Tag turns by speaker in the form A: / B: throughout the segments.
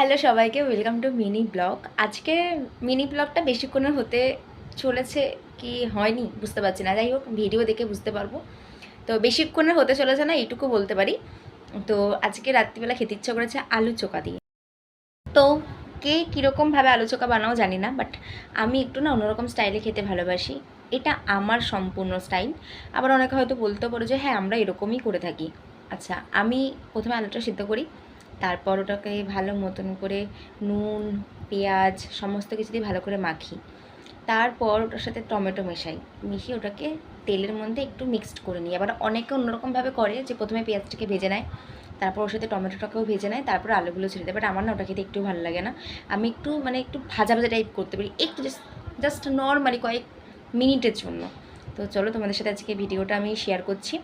A: Hello সবাইকে, welcome to mini blog. আজকে mini ব্লগটা বেশিক্ষণের হতে চলেছে কি হয়নি বুঝতে পারছি না। যাই হোক, ভিডিও দেখে বুঝতে পারবো। তো বেশিক্ষণের হতে চলেছে না, এইটুকু বলতে পারি। তো আজকে রাত্রিবেলা খেতে ইচ্ছা করেছে আলু চোখা দিয়ে। তো কে কীরকমভাবে আলু চোখা বানাও জানি না, বাট আমি একটু না অন্যরকম স্টাইলে খেতে ভালোবাসি। এটা আমার সম্পূর্ণ স্টাইল। আবার অনেকে হয়তো বলতেও পারো যে হ্যাঁ, আমরা এরকমই করে থাকি। আচ্ছা, আমি প্রথমে আলুটা সিদ্ধ করি, তারপর ওটাকে ভালো মতন করে নুন, পেঁয়াজ সমস্ত কিছু দিয়ে ভালো করে মাখি। তারপর ওটার সাথে টমেটো মিশিয়ে ওটাকে তেলের মধ্যে একটু মিক্সড করে নিই। আবার অনেকে অন্যরকমভাবে করে যে প্রথমে পেঁয়াজটাকে ভেজে নেয়, তারপর ওর সাথে টমেটোটাকেও ভেজে নেয়, তারপর আলুগুলো ছেড়ে দেয়। বাট আমার না ওটা খেতে একটু ভালো লাগে না। আমি একটু একটু ভাজা ভাজা টাইপ করতে পারি, একটু জাস্ট নর্মালি কয়েক মিনিটের জন্য। তো চলো, তোমাদের সাথে আজকে ভিডিওটা আমি শেয়ার করছি।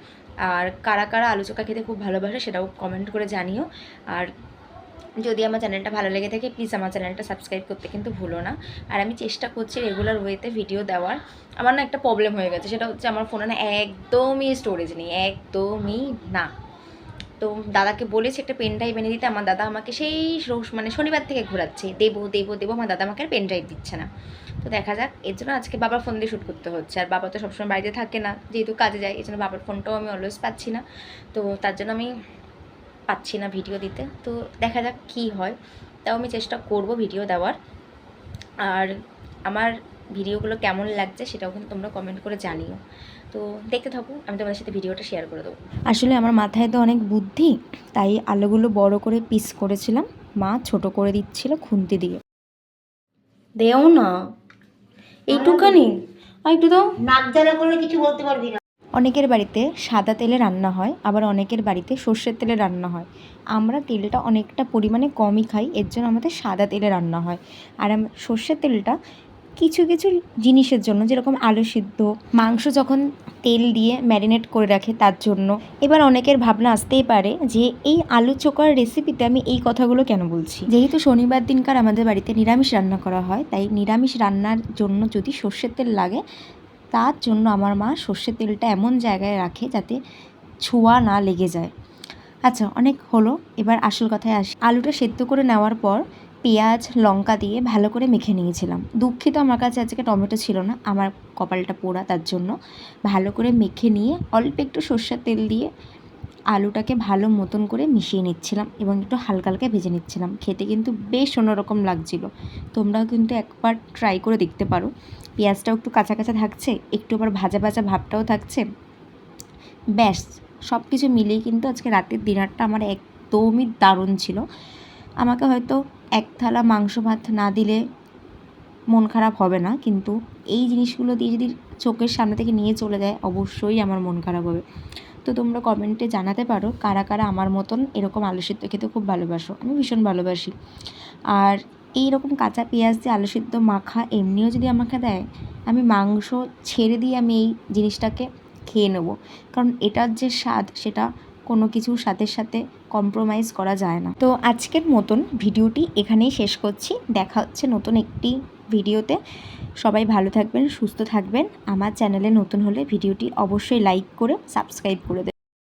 A: আর কারা কারা আলু চোখা খেতে খুব ভালোবাসে সেটাও কমেন্ট করে জানিও। আর যদি আমার চ্যানেলটা ভালো লেগে থাকে প্লিজ আমার চ্যানেলটা সাবস্ক্রাইব করতে কিন্তু ভুলো না। আর আমি চেষ্টা করছি রেগুলার ওয়েতে ভিডিও দেওয়ার। আমার না একটা প্রবলেম হয়ে গেছে, সেটা হচ্ছে আমার ফোনে না একদমই স্টোরেজ নেই, একদমই না। তো দাদাকে বলেছি একটা পেন ড্রাইভ এনে দিতে। আমার দাদা আমাকে সেই শনিবার থেকে ঘোরাচ্ছে, দেবো দেবো দেবো। আমার দাদা আমাকে আর পেন ড্রাইভ দিচ্ছে না। তো দেখা যাক, এর জন্য আজকে বাবার ফোন দিয়ে শ্যুট করতে হচ্ছে। আর বাবা তো সবসময় বাড়িতে থাকে না, যেহেতু কাজে যায়, এই জন্য বাবার ফোনটাও আমি অলওয়েজ পাচ্ছি না। তো তার জন্য আমি পাচ্ছি না ভিডিও দিতে। তো দেখা যাক কী হয়, তাও আমি চেষ্টা করব ভিডিও দেওয়ার। আর আমার ভিডিওগুলো কেমন লাগছে সেটাও কিন্তু তোমরা কমেন্ট করে জানিও। তো দেখতে থাকো, আমি তোমাদের সাথে ভিডিওটা শেয়ার করে দেবো। আসলে আমার মাথায় তো অনেক বুদ্ধি, তাই আলুগুলো বড় করে পিস করেছিলাম, মা ছোট করে দিচ্ছিল খুন্তি দিয়ে। দেও না এইটুকানি, একটু দাও।
B: নাক জ্বালা করলে কিছু বলতে পারবি না।
A: অনেকের বাড়িতে সাদা তেলে রান্না হয়, আবার অনেকের বাড়িতে সর্ষের তেলে রান্না হয়। আমরা তেলটা অনেকটা পরিমাণে কমই খাই, এর জন্য আমাদের সাদা তেলে রান্না হয়। আর সর্ষের তেলটা কিছু কিছু জিনিসের জন্য, যেরকম আলু সিদ্ধ, মাংস যখন তেল দিয়ে ম্যারিনেট করে রাখে তার জন্য। এবার অনেকের ভাবনা আসতেই পারে যে এই আলু চোখার রেসিপিতে আমি এই কথাগুলো কেন বলছি। যেহেতু শনিবার দিনকার আমাদের বাড়িতে নিরামিষ রান্না করা হয়, তাই নিরামিষ রান্নার জন্য যদি সর্ষের তেল লাগে, তার জন্য আমার মা সর্ষের তেলটা এমন জায়গায় রাখে যাতে ছোঁয়া না লেগে যায়। আচ্ছা, অনেক হলো, এবার আসল কথায় আসি। আলুটা সেদ্ধ করে নেওয়ার পর পেঁয়াজ লঙ্কা দিয়ে ভালো করে মেখে নিয়েছিলাম। দুঃখিত, আমার কাছে আজকে টমেটো ছিল না, আমার কপালটা পোড়া, তার জন্য ভালো করে মেখে নিয়ে অল্প একটু সর্ষের তেল দিয়ে আলুটাকে ভালো মতন করে মিশিয়ে নিচ্ছিলাম এবং একটু হালকা হালকা ভেজে নিচ্ছিলাম। খেতে কিন্তু বেশ অন্যরকম লাগছিল। তোমরাও কিন্তু একবার ট্রাই করে দেখতে পারো। পেঁয়াজটাও একটু কাঁচা কাঁচা থাকছে, একটু আবার ভাজা ভাজা ভাবটাও থাকছে। ব্যাস, সব কিছু মিলিয়ে কিন্তু আজকে রাতের ডিনারটা আমার একদমই দারুণ ছিল। আমাকে হয়তো এক থালা মাংস ভাত না দিলে মন খারাপ হবে না, কিন্তু এই জিনিসগুলো দিয়ে যদি চোখের সামনে থেকে নিয়ে চলে যায়, অবশ্যই আমার মন খারাপ হবে। তো তোমরা কমেন্টে জানাতে পারো কারা কারা আমার মতন এরকম আলু সিদ্ধ খেতে খুব ভালোবাসো। আমি ভীষণ ভালোবাসি। আর এই রকম কাঁচা পেঁয়াজ দিয়ে আলু সিদ্ধ মাখা এমনিও যদি আমাকে দেয়, আমি মাংস ছেড়ে দিয়ে আমি এই জিনিসটাকে খেয়ে নেবো। কারণ এটার যে স্বাদ, সেটা কোনো কিছুর স্বাদের সাথে কম্প্রোমাইজ করা যায় না। তো আজকের মতন ভিডিওটি এখানেই শেষ করছি। দেখা হচ্ছে নতুন একটি ভিডিওতে। সবাই ভালো থাকবেন, সুস্থ থাকবেন। আমার চ্যানেলে নতুন হলে ভিডিওটি অবশ্যই লাইক করে সাবস্ক্রাইব করে দেবেন।